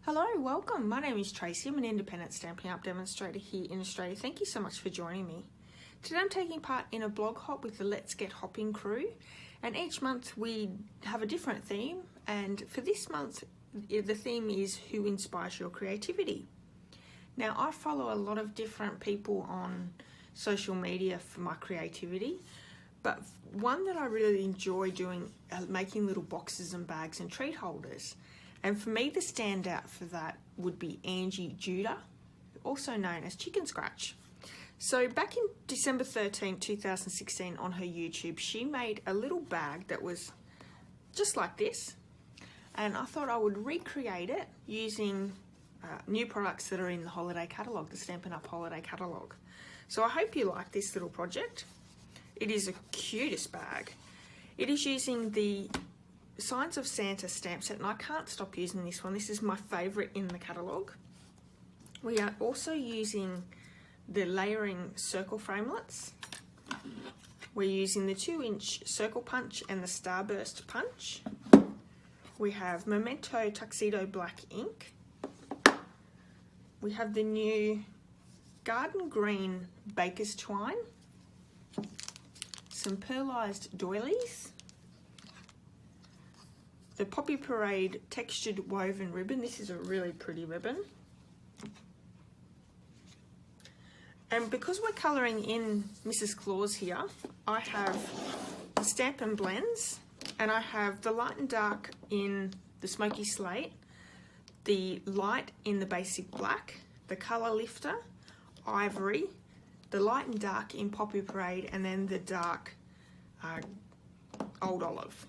Hello, welcome. My name is Tracy. I'm an independent Stampin' Up demonstrator here in Australia. Thank you so much for joining me. Today I'm taking part in a blog hop with the Let's Get Hopping crew, and each month we have a different theme, and for this month the theme is Who Inspires Your Creativity. Now, I follow a lot of different people on social media for my creativity, but one that I really enjoy doing making little boxes and bags and treat holders. And for me, the standout for that would be Angie Juda, also known as Chicnscratch. So back in December 13, 2016 on her YouTube, she made a little bag that was just like this. And I thought I would recreate it using new products that are in the holiday catalogue, the Stampin' Up holiday catalogue. So I hope you like this little project. It is a cutest bag. It is using the Signs of Santa stamp set, and I can't stop using this one. This is my favourite in the catalogue. We are also using the layering circle framelits. We're using the 2-inch circle punch and the starburst punch. We have Memento Tuxedo Black ink. We have the new Garden Green Baker's Twine. Some pearlized doilies. The Poppy Parade textured woven ribbon. This is a really pretty ribbon. And because we're colouring in Mrs. Claus here, I have the Stampin' blends, and I have the light and dark in the smoky slate, the light in the basic black, the colour lifter, ivory, the light and dark in Poppy Parade, and then the dark old olive.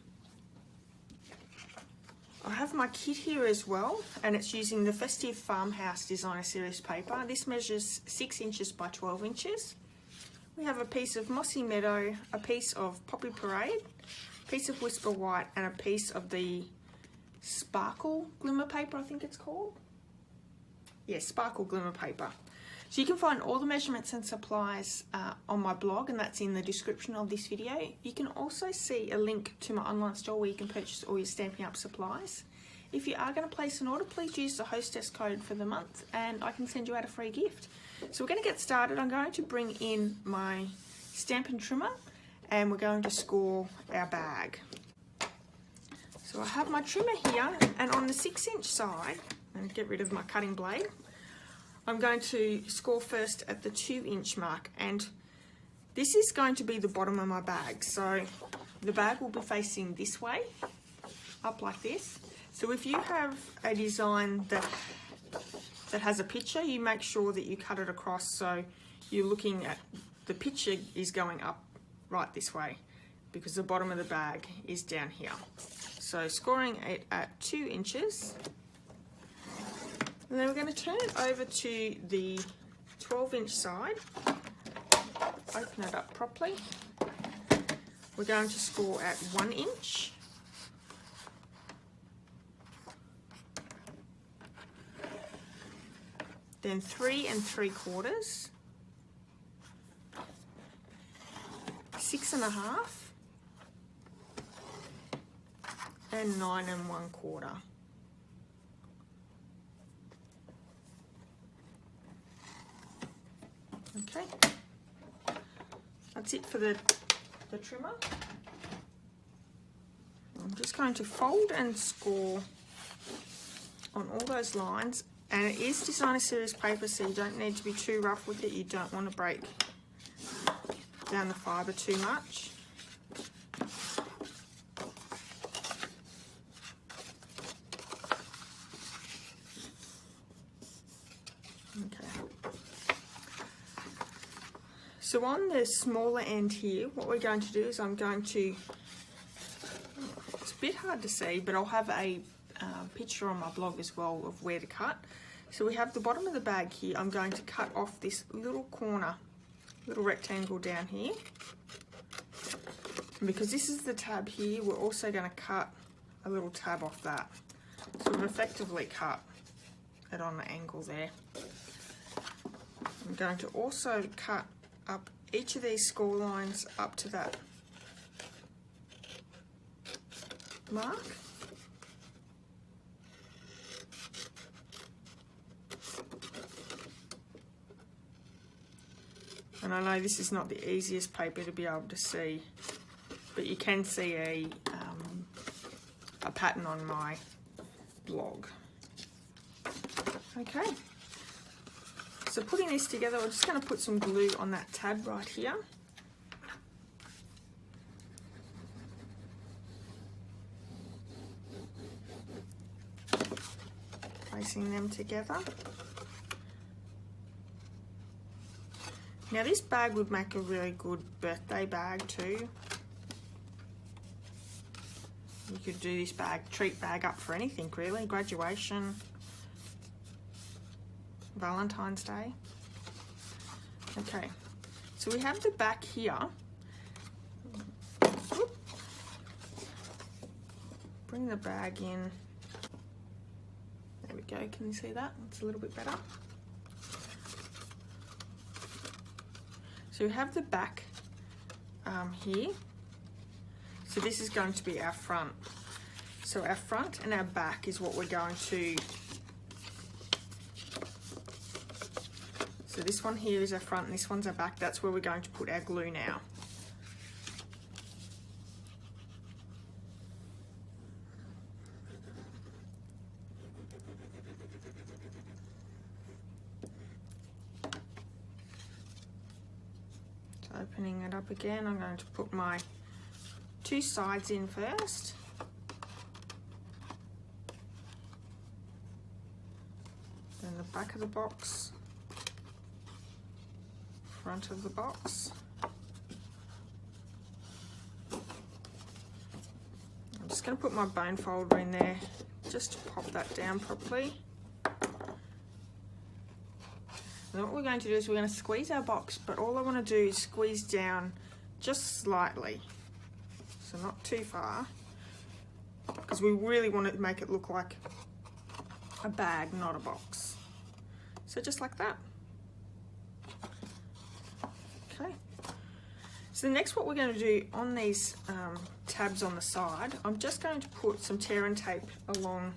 I have my kit here as well, and it's using the Festive Farmhouse Designer Series paper. This measures 6 inches by 12 inches. We have a piece of Mossy Meadow, a piece of Poppy Parade, a piece of Whisper White, and a piece of the Sparkle Glimmer paper, I think it's called. Yes, Sparkle Glimmer paper. So you can find all the measurements and supplies on my blog, and that's in the description of this video. You can also see a link to my online store where you can purchase all your Stampin' Up supplies. If you are going to place an order, please use the Hostess code for the month and I can send you out a free gift. So we're going to get started. I'm going to bring in my Stampin' trimmer and we're going to score our bag. So I have my trimmer here, and on the 6-inch side, and get rid of my cutting blade, I'm going to score first at the 2-inch mark, and this is going to be the bottom of my bag. So the bag will be facing this way, up like this. So if you have a design that has a picture, you make sure that you cut it across so you're looking at the picture is going up right this way, because the bottom of the bag is down here. So scoring it at 2 inches. And then we're going to turn it over to the 12-inch side, open it up properly. We're going to score at 1 inch. Then 3 3/4, 6 1/2, and 9 1/4. Okay, that's it for the trimmer. I'm just going to fold and score on all those lines, and it is Designer Series paper, so you don't need to be too rough with it. You don't want to break down the fibre too much. So on the smaller end here, what we're going to do is I'm going to, it's a bit hard to see, but I'll have a picture on my blog as well of where to cut. So we have the bottom of the bag here. I'm going to cut off this little corner, little rectangle down here. And because this is the tab here, we're also going to cut a little tab off that. So we've effectively cut it on the angle there. I'm going to also cut up each of these score lines up to that mark. And I know this is not the easiest paper to be able to see, but you can see a pattern on my blog. Okay, so putting this together, we're just going to put some glue on that tab right here. Placing them together. Now this bag would make a really good birthday bag too. You could do this treat bag up for anything really, graduation, Valentine's Day. Okay, so we have the back here. Bring the bag in. There we go, can you see that? It's a little bit better. So we have the back here. So this is going to be our front. So our front and our back is what we're going to. So this one here is our front and this one's our back. That's where we're going to put our glue now. Opening it up again, I'm going to put my two sides in first. Then the back of the box, front of the box. I'm just going to put my bone folder in there just to pop that down properly. And what we're going to do is we're going to squeeze our box, but all I want to do is squeeze down just slightly, so not too far, because we really want to make it look like a bag, not a box. So just like that. Okay. So next what we're going to do on these tabs on the side, I'm just going to put some tear and tape along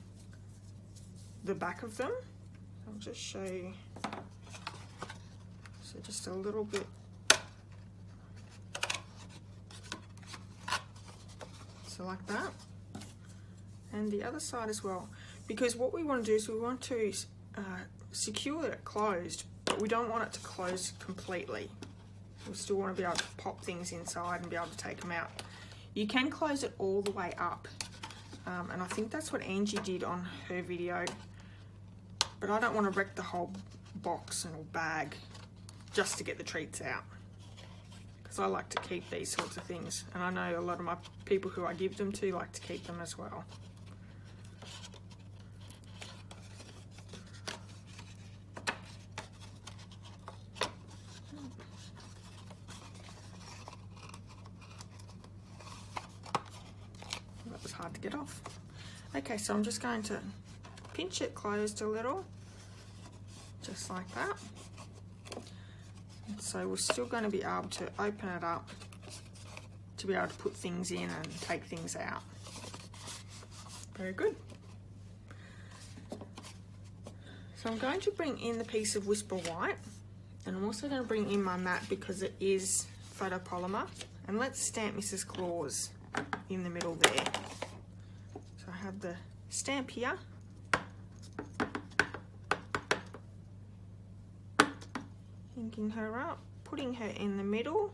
the back of them. I'll just show you. So just a little bit. So like that. And the other side as well. Because what we want to do is we want to secure it closed, but we don't want it to close completely. We still want to be able to pop things inside and be able to take them out. You can close it all the way up. And I think that's what Angie did on her video. But I don't want to wreck the whole box and bag just to get the treats out, because I like to keep these sorts of things, and I know a lot of my people who I give them to like to keep them as well. That was hard to get off. Okay, so I'm just going to pinch it closed a little, just like that. So we're still going to be able to open it up to be able to put things in and take things out. Very good. So I'm going to bring in the piece of Whisper White, and I'm also going to bring in my mat because it is photopolymer. And let's stamp Mrs. Claus in the middle there. So I have the stamp here. Inking her up, putting her in the middle.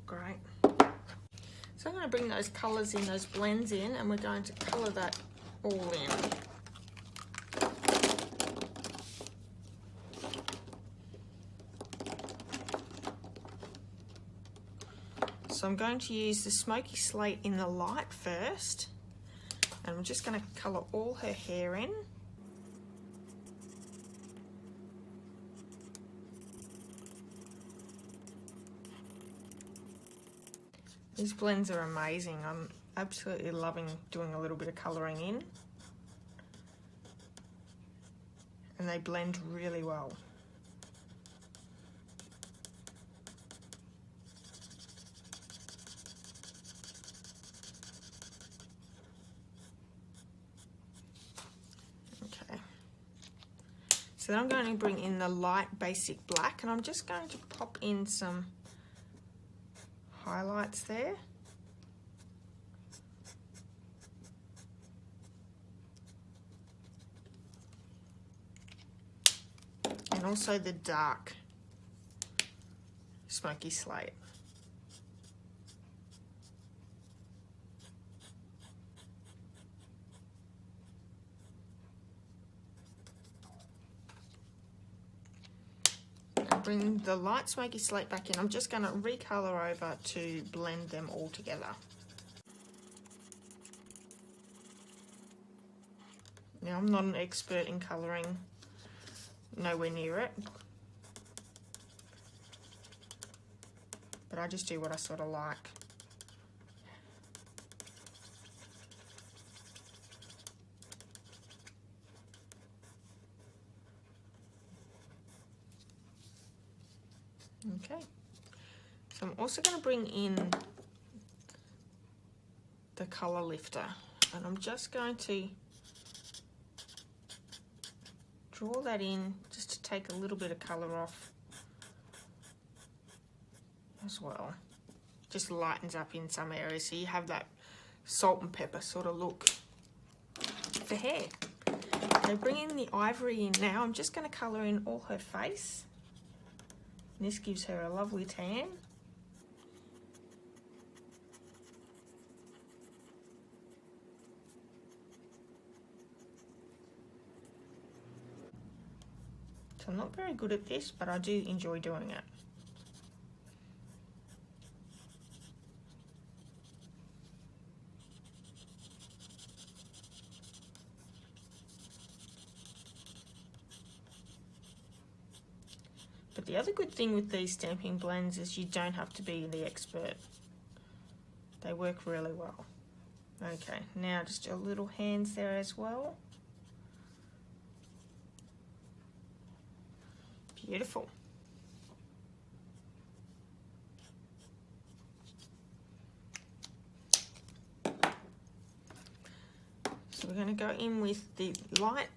Great. So I'm going to bring those colours in, those blends in, and we're going to colour that all in. So I'm going to use the Smoky Slate in the light first. And I'm just going to colour all her hair in. These blends are amazing. I'm absolutely loving doing a little bit of colouring in. And they blend really well. So then I'm going to bring in the light basic black, and I'm just going to pop in some highlights there. And also the dark smoky slate. Bring the light smoky slate back in. I'm just going to recolor over to blend them all together. Now, I'm not an expert in colouring, nowhere near it, but I just do what I sort of like. Okay, so I'm also going to bring in the colour lifter, and I'm just going to draw that in just to take a little bit of colour off as well. Just lightens up in some areas so you have that salt and pepper sort of look for hair. Okay, bring in the ivory in now. I'm just going to colour in all her face. And this gives her a lovely tan. So I'm not very good at this, but I do enjoy doing it. But the other good thing with these stamping blends is you don't have to be the expert. They work really well. Okay, now just your little hands there as well. Beautiful. So we're going to go in with the light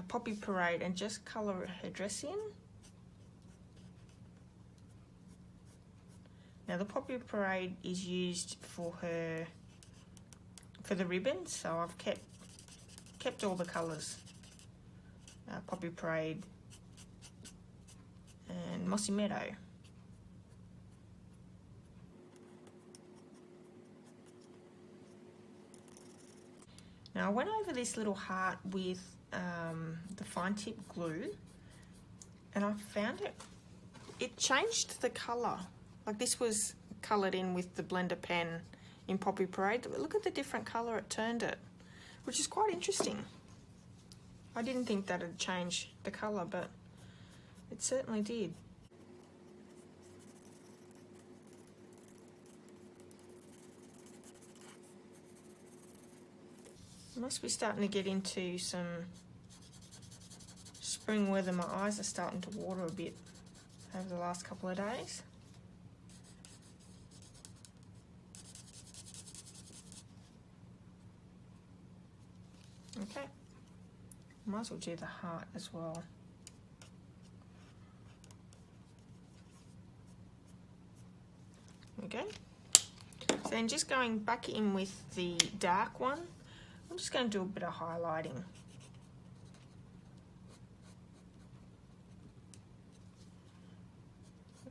Poppy Parade and just colour her dress in. Now the Poppy Parade is used for the ribbons, so I've kept all the colours. Poppy Parade and Mossy Meadow. Now I went over this little heart with the fine tip glue, and I found it changed the colour. Like this was coloured in with the blender pen in Poppy Parade. Look at the different colour it turned it, which is quite interesting. I didn't think that it'd change the colour, but it certainly did. I must be starting to get into some spring weather. My eyes are starting to water a bit over the last couple of days. Okay, might as well do the heart as well. Okay, so then just going back in with the dark one, I'm just going to do a bit of highlighting.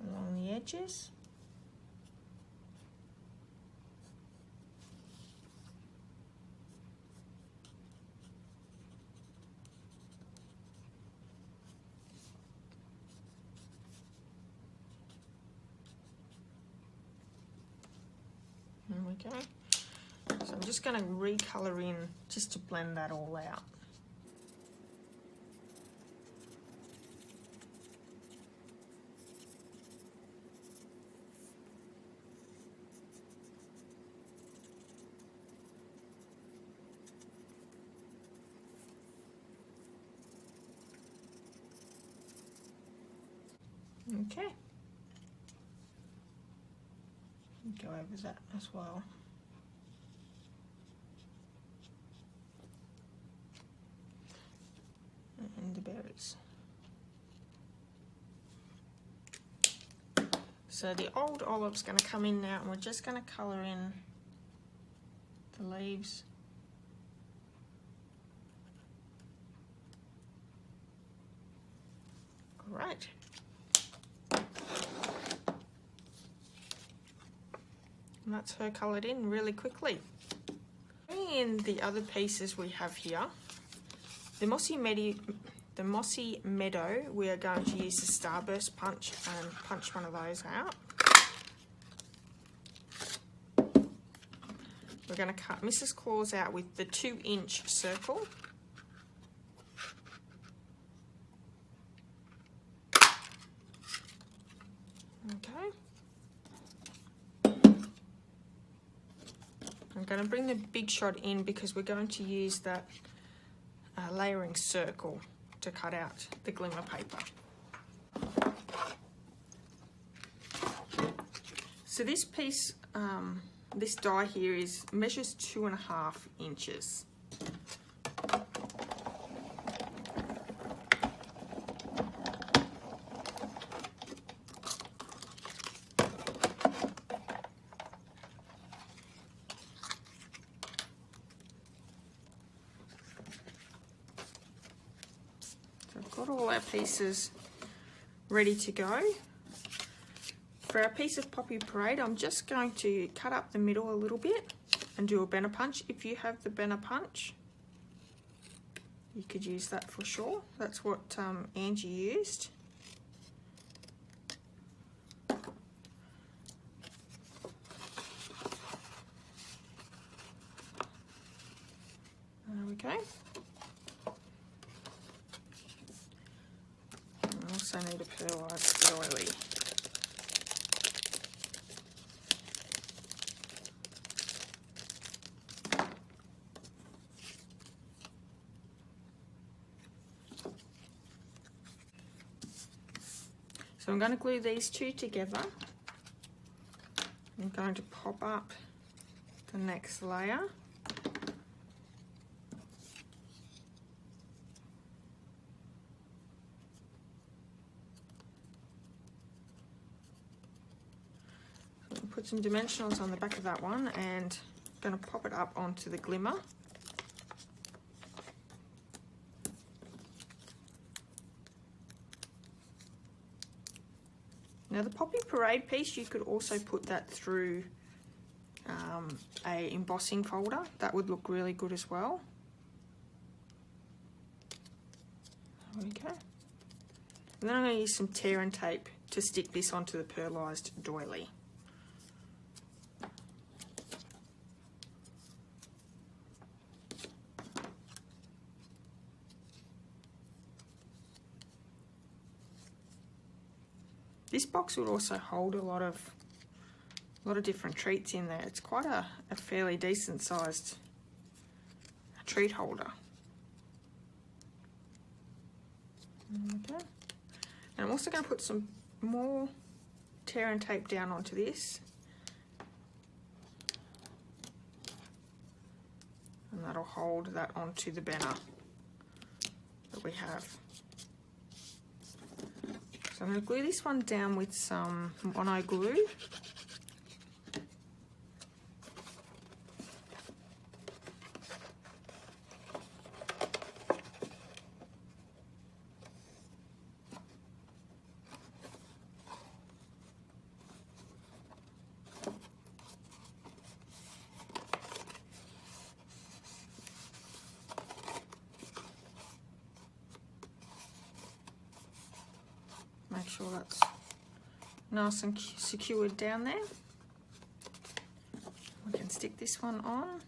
Along the edges. There we go. So I'm just going to recolour in just to blend that all out. Okay. Go over that as well. and the berries. So the old olive's going to come in now, and we're just going to colour in the leaves. Great. And that's her coloured in really quickly. In the other pieces we have here, the mossy meadow, we are going to use the starburst punch and punch one of those out. We're going to cut Mrs. Claus out with the 2-inch circle. Okay. I'm going to bring the big shot in because we're going to use that layering circle to cut out the glimmer paper. So this piece, this die here measures 2.5 inches. Got all our pieces ready to go. For our piece of Poppy Parade, I'm just going to cut up the middle a little bit and do a banner punch. If you have the banner punch, you could use that for sure. That's what Angie used. There we go. I also need a pearlized doily. So I'm going to glue these two together. I'm going to pop up the next layer. Put some dimensionals on the back of that one and I'm going to pop it up onto the glimmer. Now the Poppy Parade piece, you could also put that through a embossing folder. That would look really good as well. There we go. And then I'm going to use some tear and tape to stick this onto the pearlized doily. This box would also hold a lot of different treats in there. It's quite a fairly decent sized treat holder. Okay. And I'm also going to put some more tear and tape down onto this. And that'll hold that onto the banner that we have. So I'm going to glue this one down with some mono glue. Make sure that's nice and secured down there. We can stick this one on.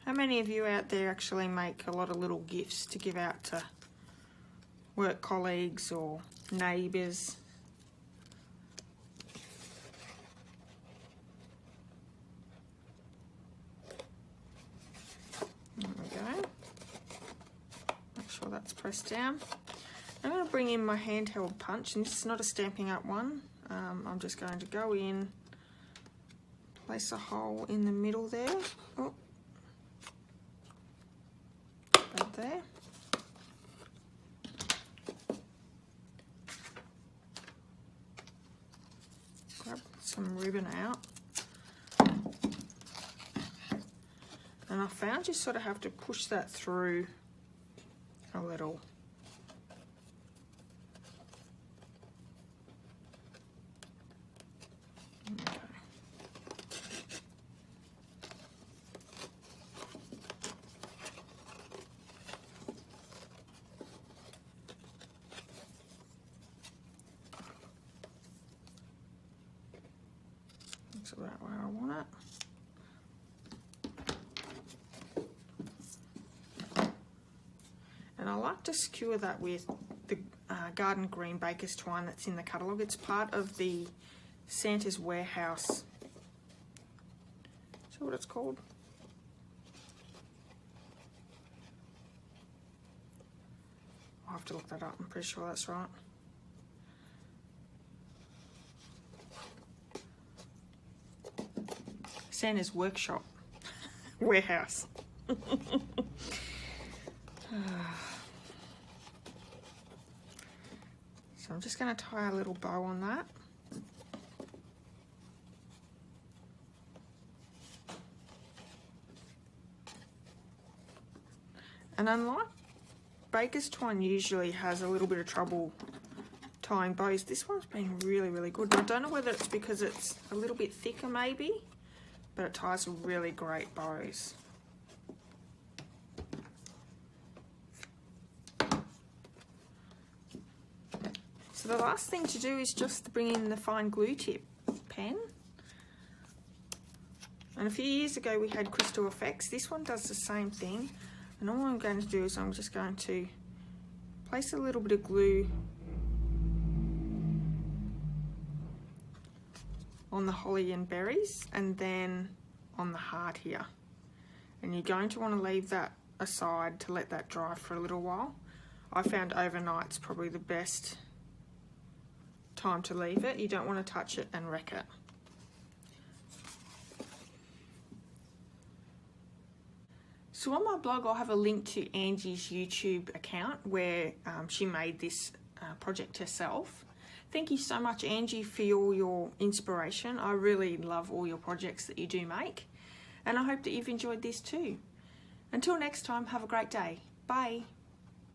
How many of you out there actually make a lot of little gifts to give out to work colleagues or neighbours? There we go. That's pressed down. I'm going to bring in my handheld punch, and this is not a Stampin' Up one. I'm just going to go in, place a hole in the middle there. Oh, there. Grab some ribbon out. And I found you sort of have to push that through a little. Okay. Looks about where I want it. And I like to skewer that with the garden green baker's twine that's in the catalogue. It's part of the Santa's Warehouse. Is that what it's called? I'll have to look that up. I'm pretty sure that's right. Santa's Workshop. Warehouse. So I'm just going to tie a little bow on that. And unlike baker's twine usually has a little bit of trouble tying bows, this one's been really, really good. And I don't know whether it's because it's a little bit thicker maybe, but it ties really great bows. So the last thing to do is just bring in the fine glue tip pen. And a few years ago we had Crystal Effects. This one does the same thing. And all I'm going to do is I'm just going to place a little bit of glue on the holly and berries and then on the heart here. And you're going to want to leave that aside to let that dry for a little while. I found overnight's probably the best time to leave it. You don't want to touch it and wreck it. So on my blog I'll have a link to Angie's YouTube account where she made this project herself. Thank you so much, Angie, for all your inspiration. I really love all your projects that you do make, and I hope that you've enjoyed this too. Until next time, have a great day. Bye.